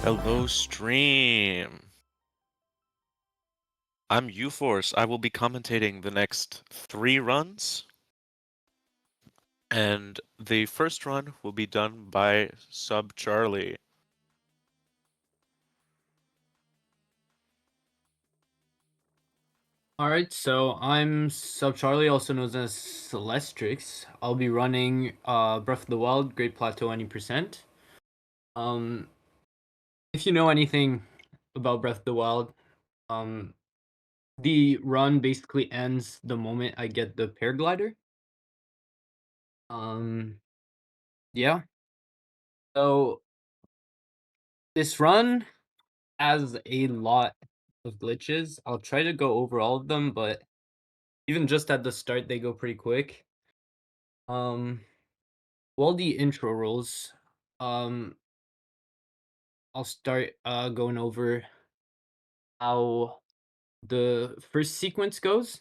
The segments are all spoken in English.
Hello, stream. I'm UForce. I will be commentating the next 3 runs, and the first run will be done by Sub Charlie. Alright, so I'm Sub Charlie, also known as Celestrix. I'll be running Breath of the Wild, Great Plateau 90%. Um if you know anything about Breath of the Wild, um the run basically ends the moment I get the paraglider. Um yeah. So this run has a lot of glitches. I'll try to go over all of them, but even just at the start they go pretty quick. Um Well, the intro rules. Um, I'll start going over how the first sequence goes.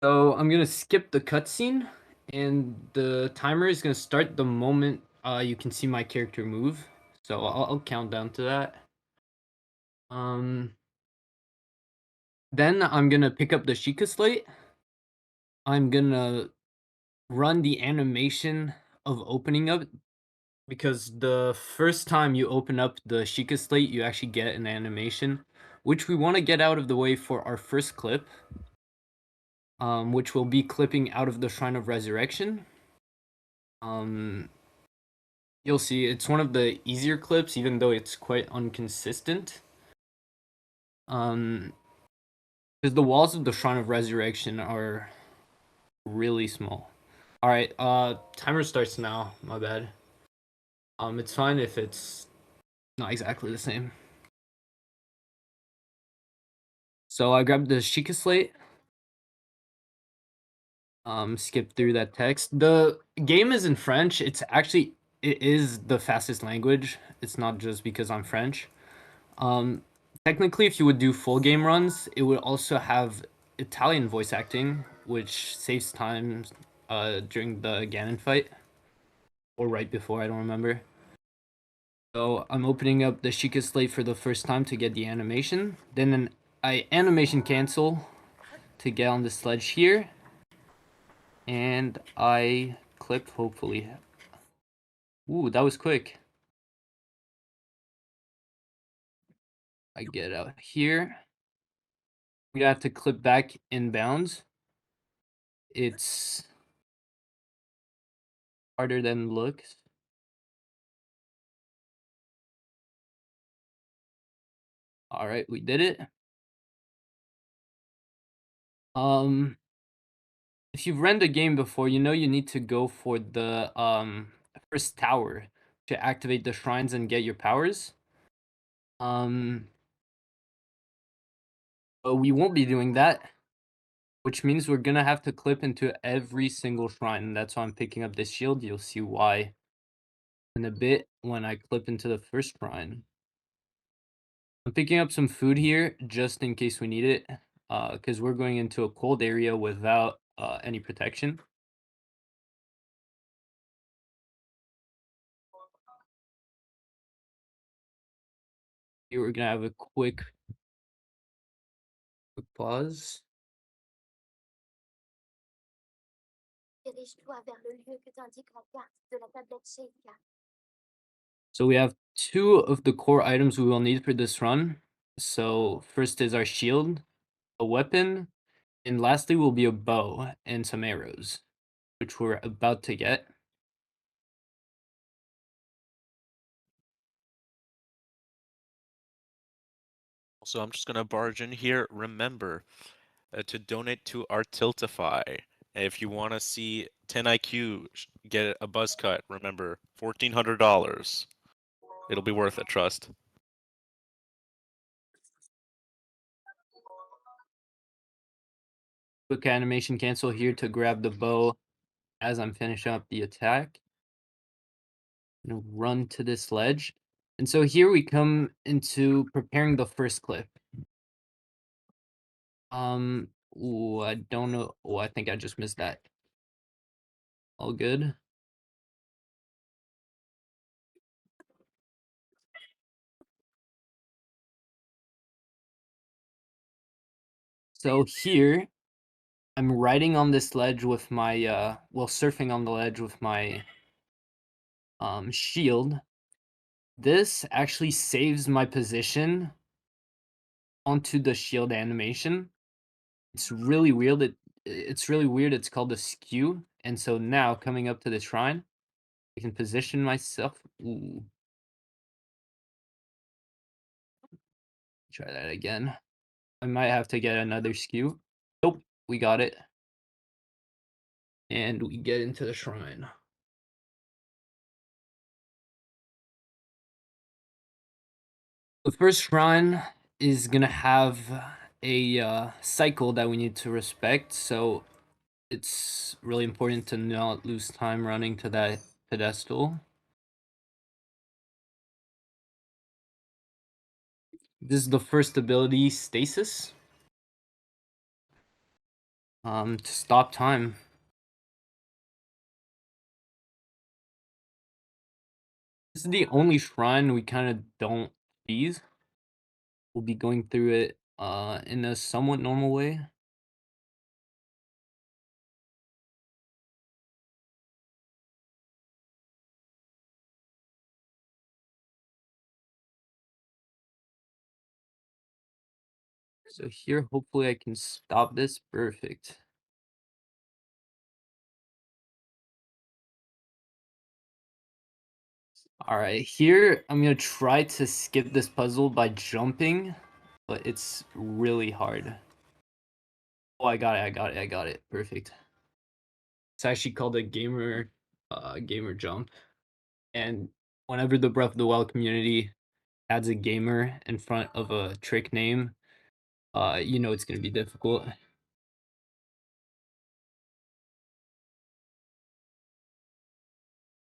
So I'm gonna skip the cutscene, and the timer is gonna start the moment you can see my character move. So I'll count down to that. Um, then I'm gonna pick up the Sheikah slate. I'm gonna run the animation of opening up because the first time you open up the Sheikah slate, you actually get an animation, which we want to get out of the way for our first clip, which will be clipping out of the Shrine of Resurrection. Um, you'll see it's one of the easier clips, even though it's quite inconsistent. Because the walls of the Shrine of Resurrection are really small. All right, timer starts now. My bad. It's fine if it's not exactly the same. So I grabbed the Sheikah slate. Skip through that text. The game is in French. It is the fastest language. It's not just because I'm French. Um, Technically, if you would do full game runs, it would also have Italian voice acting, which saves time during the Ganon fight, or right before, I don't remember. So I'm opening up the Sheikah slate for the first time to get the animation. I animation cancel to get on the sledge here, and I clip hopefully. Ooh, that was quick. I get out here. We have to clip back inbounds. It's harder than looks. All right, we did it. Um, if you've run the game before, you know you need to go for the first tower to activate the shrines and get your powers. Um, but we won't be doing that, which means we're gonna have to clip into every single shrine. And that's why I'm picking up this shield. You'll see why in a bit when I clip into the first shrine. I'm picking up some food here just in case we need it, because we're going into a cold area without any protection. Here we're gonna have a quick pause. Dirige-toi vers le lieu que t'indique la carte de la tablette Sheikah. So we have two of the core items we will need for this run. So first is our shield, a weapon, and lastly will be a bow and some arrows, which we're about to get. So I'm just gonna barge in here. Remember to donate to our Tiltify. If you want to see 10 IQ get a buzz cut, remember $1,400. It'll be worth it, trust. Quick animation cancel here to grab the bow as I'm finishing up the attack. Run to this ledge. And so here we come into preparing the first clip. Ooh, I don't know. Oh, I think I just missed that. All good. So here, I'm riding on this ledge with my surfing on the ledge with my shield. This actually saves my position onto the shield animation. It's really weird. It's really weird. It's called a skew. And so now coming up to the shrine, I can position myself. Ooh, try that again. I might have to get another skew. Nope, we got it. And we get into the shrine. The first shrine is gonna have a cycle that we need to respect, so it's really important to not lose time running to that pedestal. This is the first ability, Stasis. To stop time. This is the only shrine we kind of don't cheese. We'll be going through it in a somewhat normal way. So here, hopefully I can stop this. Perfect. All right, here I'm gonna try to skip this puzzle by jumping, but it's really hard. Oh, I got it, I got it, I got it. Perfect. It's actually called a gamer jump. And whenever the Breath of the Wild community adds a gamer in front of a trick name, you know it's gonna be difficult.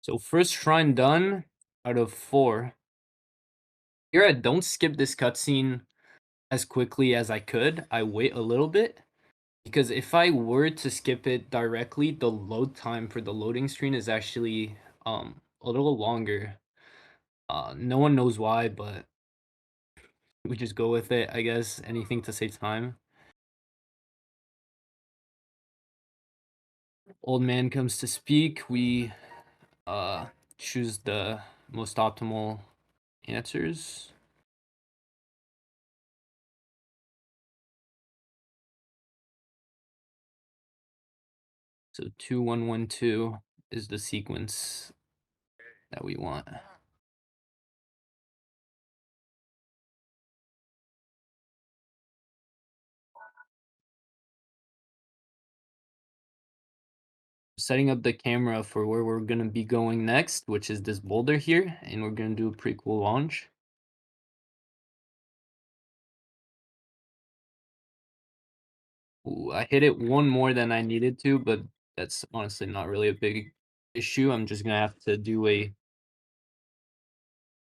So first shrine done out of 4. Here I don't skip this cutscene as quickly as I could. I wait a little bit because if I were to skip it directly, the load time for the loading screen is actually a little longer. No one knows why, but we just go with it, I guess. Anything to save time. Old man comes to speak. We choose the most optimal answers. So 2112 is the sequence that we want. Setting up the camera for where we're going to be going next, which is this boulder here, and we're going to do a pretty cool launch. Ooh, I hit it one more than I needed to, but that's honestly not really a big issue. I'm just going to have to do a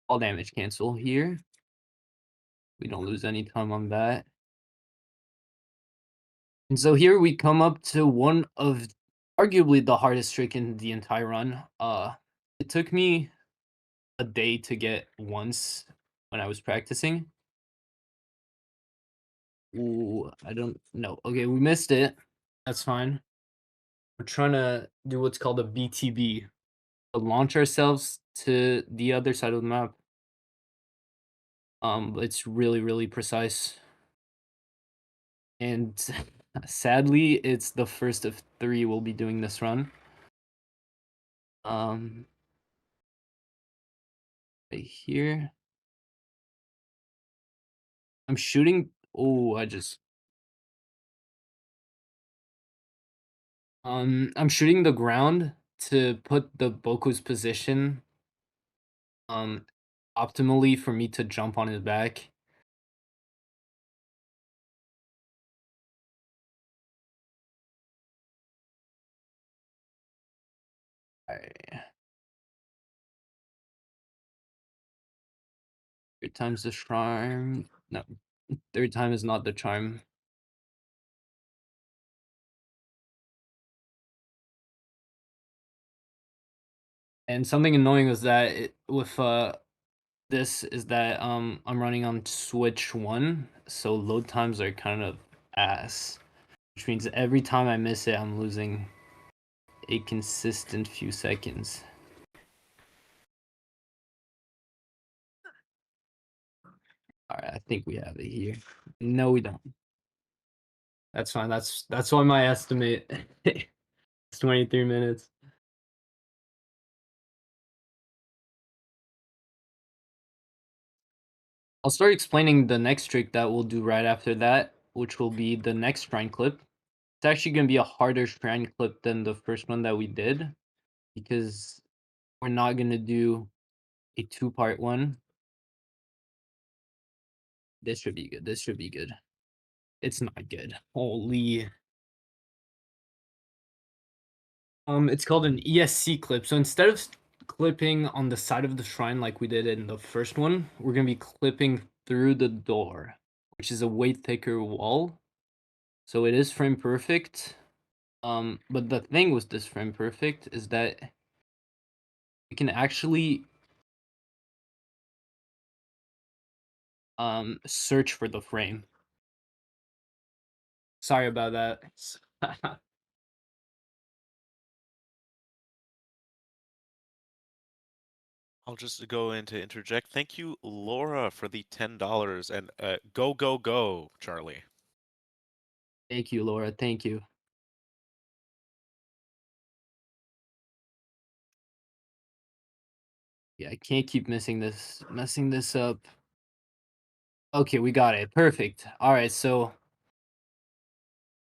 all damage cancel here. We don't lose any time on that. And so here we come up to one of arguably the hardest trick in the entire run. It took me a day to get once when I was practicing. Ooh, I don't know. Okay, we missed it. That's fine. We're trying to do what's called a BTB. To launch ourselves to the other side of the map. It's really, really precise. And sadly, it's the first of 3 we'll be doing this run. Right here. I'm shooting. Oh, I'm shooting the ground to put the Boku's position um optimally for me to jump on his back. Alright. 3 times the charm. No, 3rd time is not the charm. And something annoying was that with this is that I'm running on Switch 1, so load times are kind of ass. Which means every time I miss it, I'm losing a consistent few seconds. Alright, I think we have it here. No, we don't. That's fine. That's why my estimate is 23 minutes. I'll start explaining the next trick that we'll do right after that, which will be the next shrine clip. It's actually going to be a harder shrine clip than the first one that we did, because we're not going to do a two-part one. This should be good. This should be good. It's not good. Holy. It's called an ESC clip. So instead of clipping on the side of the shrine like we did in the first one, we're going to be clipping through the door, which is a way thicker wall. So it is frame perfect. But the thing with this frame perfect is that we can actually search for the frame. Sorry about that. I'll just go in to interject. Thank you, Laura, for the $10, and go, go, go, Charlie. Thank you, Laura. Thank you. Yeah, I can't keep messing this up. Okay, we got it. Perfect. All right, so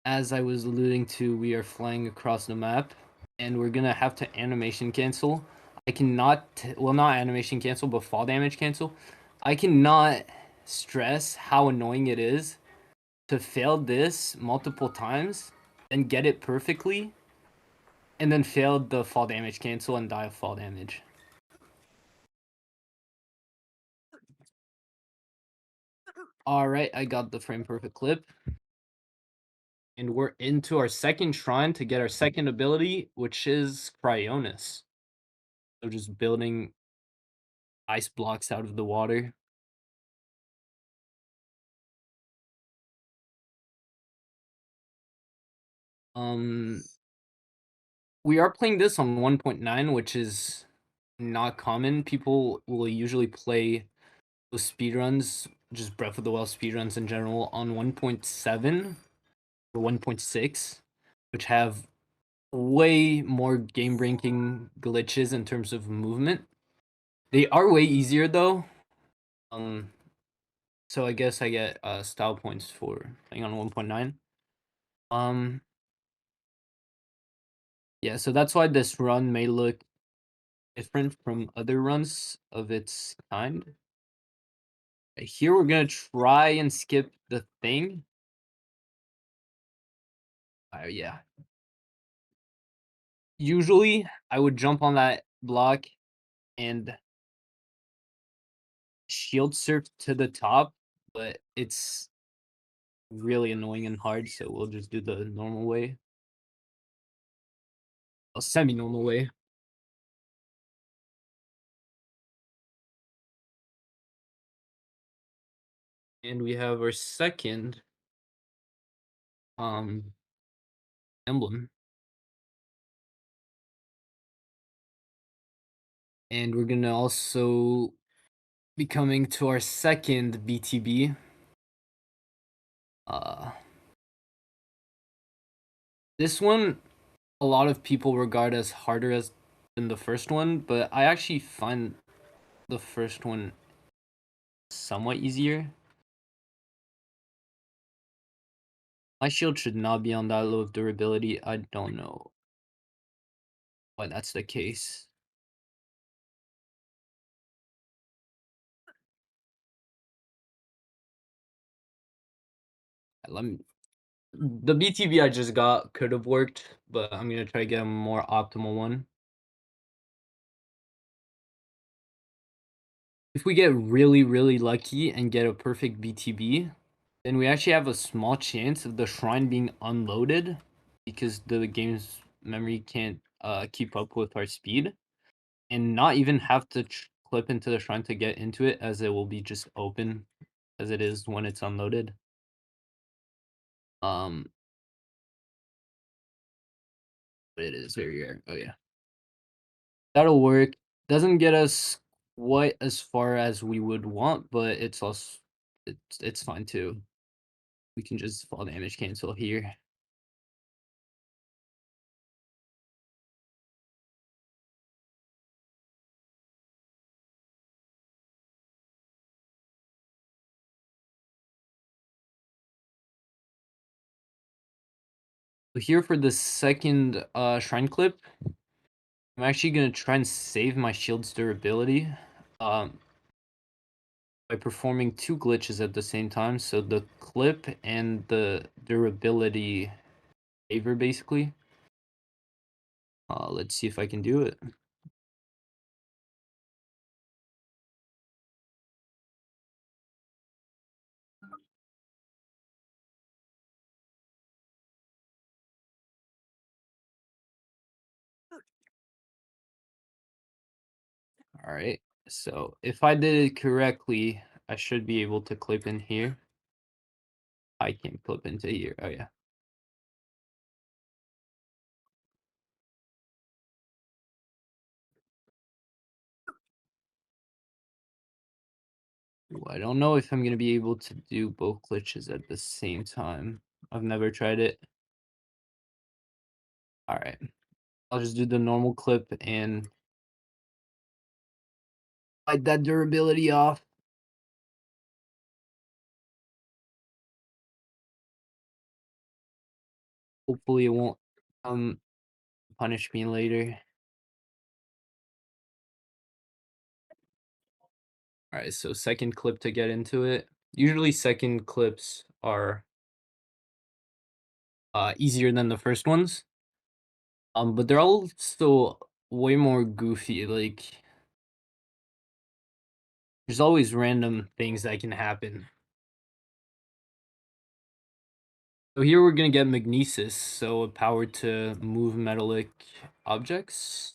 as I was alluding to, we are flying across the map, and we're gonna have to animation cancel. I cannot, well, not animation cancel, but fall damage cancel. I cannot stress how annoying it is to fail this multiple times and get it perfectly, and then fail the fall damage cancel and die of fall damage. All right, I got the frame perfect clip. And we're into our second shrine to get our second ability, which is Cryonis. So just building ice blocks out of the water. We are playing this on 1.9, which is not common. People will usually play those speedruns, just Breath of the Wild speedruns in general, on 1.7 or 1.6, which have way more game-breaking glitches in terms of movement. They are way easier though. So I guess I get style points for playing on 1.9. Yeah, so that's why this run may look different from other runs of its kind. Here we're gonna try and skip the thing. Yeah. Usually I would jump on that block and shield surf to the top, but it's really annoying and hard, so we'll just do the normal way. A semi-normal way. And we have our second emblem. And we're gonna also be coming to our second BTB. This one, a lot of people regard as harder as than the first one, but I actually find the first one somewhat easier. My shield should not be on that low of durability. I don't know why that's the case. Let me. The BTB I just got could have worked, but I'm gonna try to get a more optimal one. If we get really, really lucky and get a perfect BTB, then we actually have a small chance of the shrine being unloaded because the game's memory can't keep up with our speed, and not even have to clip into the shrine to get into it, as it will be just open as it is when it's unloaded. Um, it is very rare. Oh yeah, that'll work. Doesn't get us quite as far as we would want, but it's also it's fine too. We can just fall damage cancel here. So here for the second shrine clip, I'm actually gonna try and save my shield's durability um, by performing two glitches at the same time. So the clip and the durability favor basically. Let's see if I can do it. All right. So if I did it correctly, I should be able to clip in here. I can clip into here. Oh yeah. Ooh, I don't know if I'm gonna be able to do both glitches at the same time. I've never tried it. All right. I'll just do the normal clip and fight that durability off. Hopefully it won't punish me later. All right, so second clip to get into it. Usually second clips are easier than the first ones. But they're also way more goofy. Like there's always random things that can happen. So here we're gonna get magnesis, so a power to move metallic objects.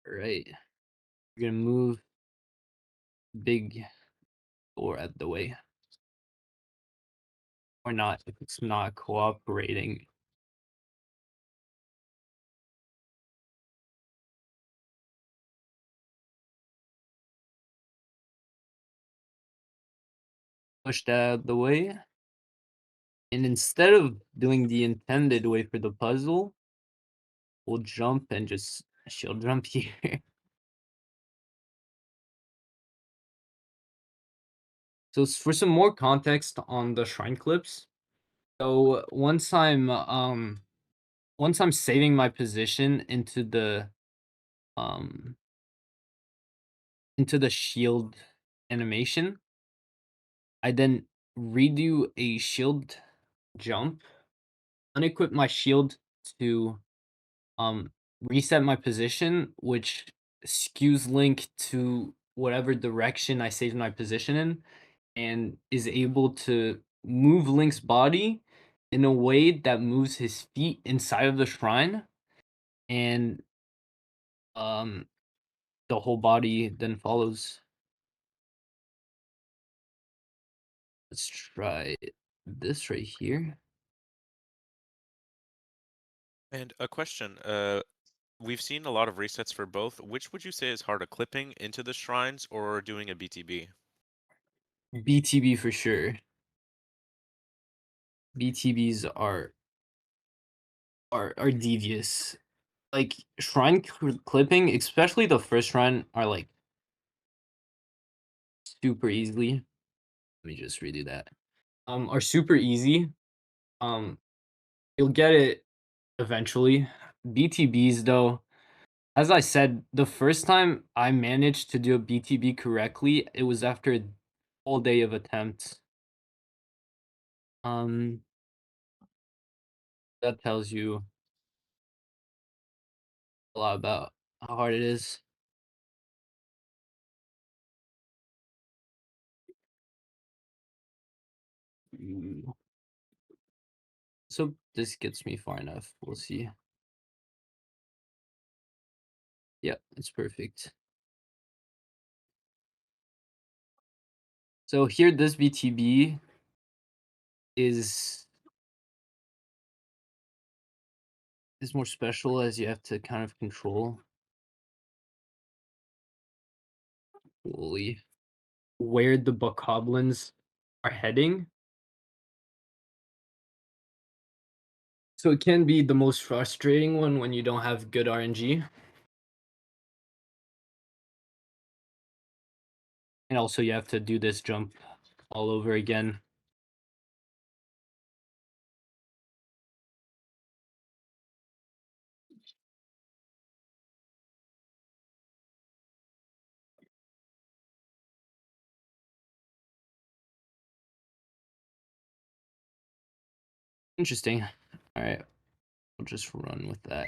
All right, we're gonna move big door out the way, or not if it's not cooperating. Push that out the way. And instead of doing the intended way for the puzzle, we'll jump and just shield jump here. So for some more context on the shrine clips. So once I'm saving my position um into the shield animation, I then redo a shield jump, unequip my shield to reset my position, which skews Link to whatever direction I saved my position in, and is able to move Link's body in a way that moves his feet inside of the shrine, and um the whole body then follows. Let's try this right here. And a question, we've seen a lot of resets for both. Which would you say is harder, clipping into the shrines or doing a BTB? BTB for sure. BTBs are devious. Like shrine clipping, especially the first shrine, are like super easily. Let me just redo that. Are super easy. Um, you'll get it eventually. BTBs though, as I said, the first time I managed to do a BTB correctly, it was after a whole day of attempts. Um, that tells you a lot about how hard it is. Ooh. So this gets me far enough. We'll see. Yeah, it's perfect. So here, this BTB is more special as you have to kind of control fully where the bokoblins are heading. So it can be the most frustrating one when you don't have good RNG. And also you have to do this jump all over again. Interesting. All right, we'll just run with that.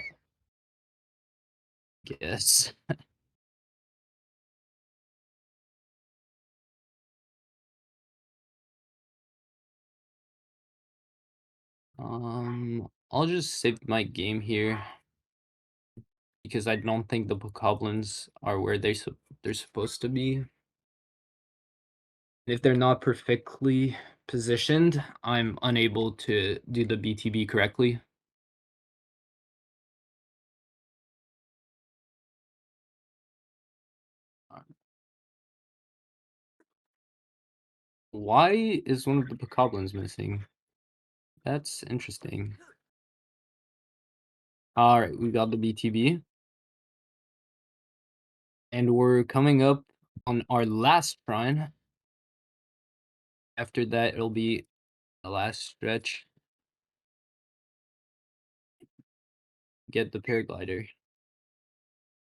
Guess. I'll just save my game here because I don't think the bokoblins are where they're supposed to be. If they're not perfectly positioned, I'm unable to do the BTB correctly. Why is one of the bokoblins missing? That's interesting. All right, we got the BTB. And we're coming up on our last shrine. After that, it'll be the last stretch. Get the paraglider.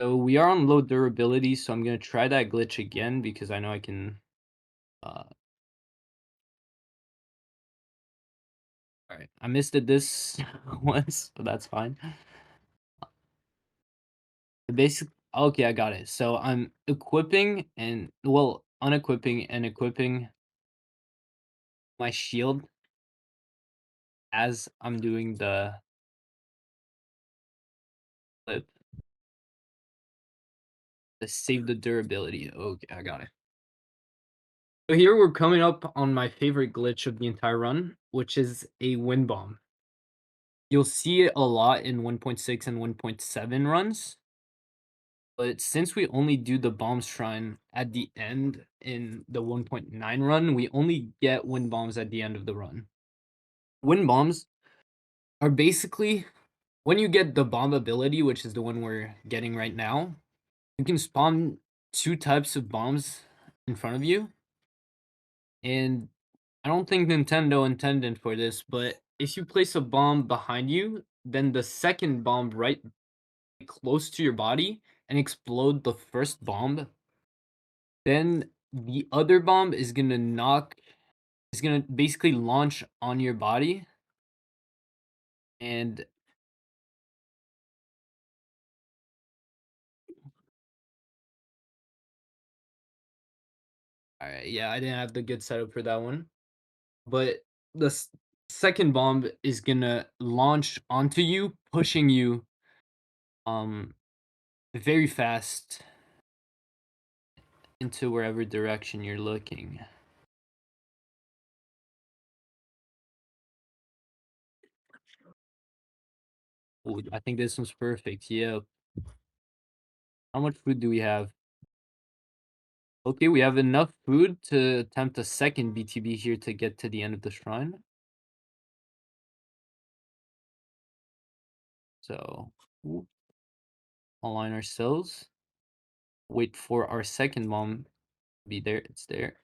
So we are on low durability, so I'm gonna try that glitch again because I know I can. All right, I missed it this once, but that's fine. Basic. Okay, I got it. So I'm equipping and unequipping and equipping my shield as I'm doing the flip to save the durability. Okay, I got it. So here we're coming up on my favorite glitch of the entire run, which is a wind bomb. You'll see it a lot in 1.6 and 1.7 runs, but since we only do the bomb shrine at the end in the 1.9 run, we only get wind bombs at the end of the run. Wind bombs are basically when you get the bomb ability, which is the one we're getting right now, you can spawn two types of bombs in front of you. And I don't think Nintendo intended for this, but if you place a bomb behind you, then the second bomb right close to your body and explode the first bomb, then the other bomb is gonna basically launch on your body and alright, yeah, I didn't have the good setup for that one. But the second bomb is gonna launch onto you, pushing you um very fast into wherever direction you're looking. Ooh, I think this one's perfect. Yep. How much food do we have? Okay, we have enough food to attempt a second BTB here to get to the end of the shrine. So, ooh, align ourselves. Wait for our second bomb to be there. It's there.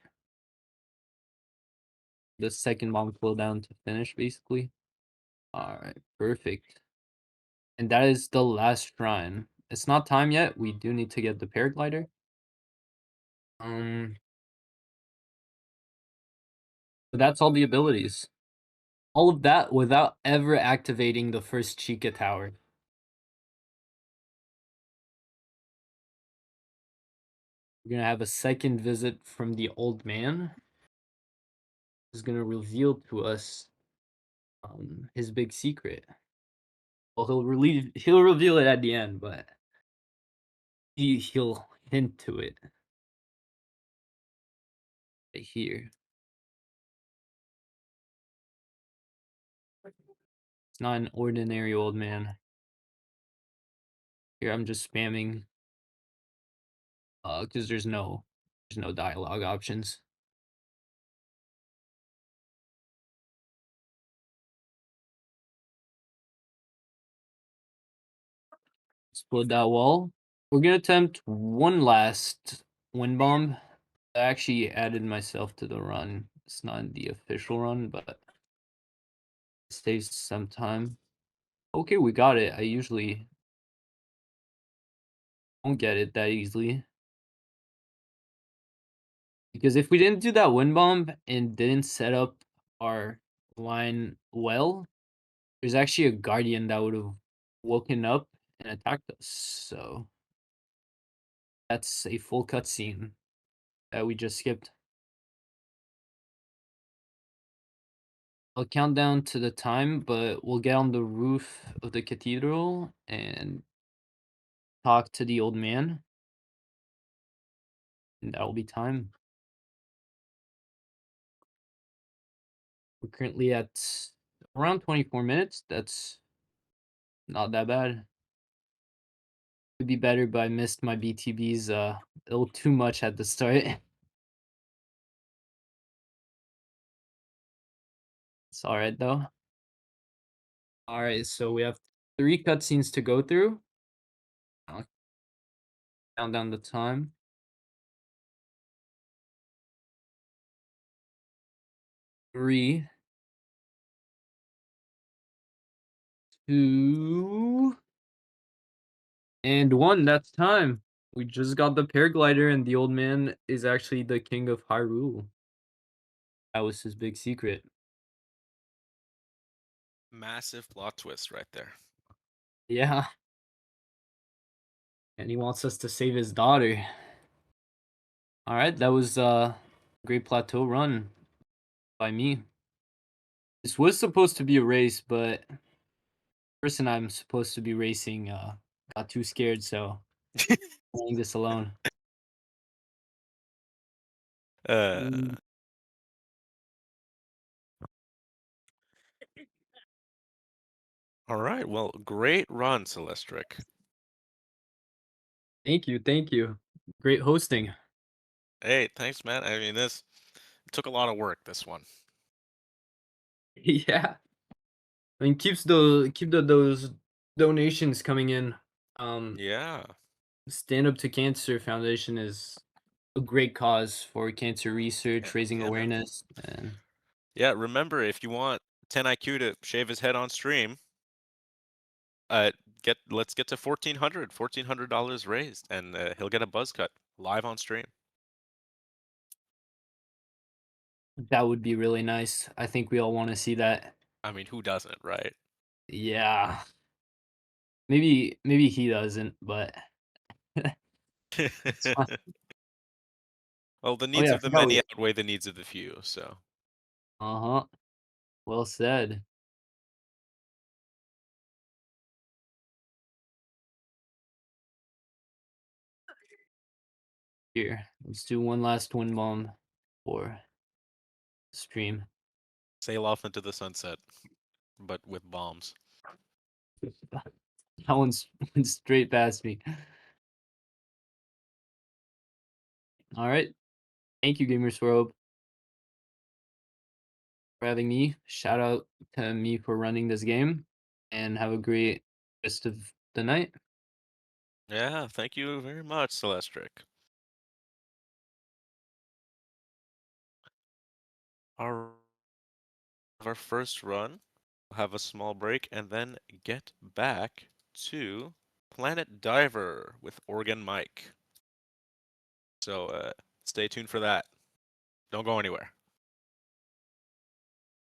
The second bomb cooldown to finish, basically. All right, perfect. And that is the last shrine. It's not time yet. We do need to get the paraglider. Um, but that's all the abilities. All of that without ever activating the first Chica Tower. We're gonna have a second visit from the old man. is gonna reveal to us his big secret. Well, he'll reveal it at the end, but he'll hint to it right here. It's not an ordinary old man. Here I'm just spamming because there's no dialogue options. Explode that wall. We're gonna attempt one last wind bomb. I actually added myself to the run. It's not the official run, but it saves some time. Okay, we got it. I usually don't get it that easily. Because if we didn't do that wind bomb and didn't set up our line well, there's actually a guardian that would have woken up and attacked us. So that's a full cutscene that we just skipped. I'll count down to the time, but we'll get on the roof of the cathedral and talk to the old man, and that will be time. We're currently at around 24 minutes. That's not that bad. Could be better, but I missed my BTBs a little too much at the start. It's all right though. All right, so we have 3 cutscenes to go through. I'll count down the time. 3, 2, and 1. That's time. We just got the paraglider, and the old man is actually the king of Hyrule. That was his big secret. Massive plot twist right there. Yeah, and he wants us to save his daughter. All right, that was a great plateau run by me. This was supposed to be a race, but the person I'm supposed to be racing got too scared, so I'm playing this alone. Uh, Mm, all right. Well, great run, Celestric. Thank you, thank you. Great hosting. Hey, thanks, man. I mean, this took a lot of work, this one. Yeah, I mean, keep those donations coming in. Yeah. Stand Up to Cancer Foundation is a great cause for cancer Yeah, research, raising yeah, man. awareness, and Yeah, remember, if you want 10 IQ to shave his head on stream, uh, let's get to $1,400 raised, and he'll get a buzz cut live on stream. that would be really nice. I think we all want to see that. I mean, who doesn't, right? Yeah, maybe he doesn't, but it's fine. Well, the Oh needs yeah, I of the forgot many we. outweigh the needs of the few, so. Uh huh. Well said. Here, let's do one last wind bomb for stream. Sail off into the sunset, but with bombs. That one's went straight past me. All right. Thank you, Gamers for Hope, for having me. Shout out to me for running this game, and have a great rest of the night. Yeah, thank you very much, Celestric. Our first run, we'll have a small break and then get back to Planet Diver with Organ Mike. So stay tuned for that. Don't go anywhere.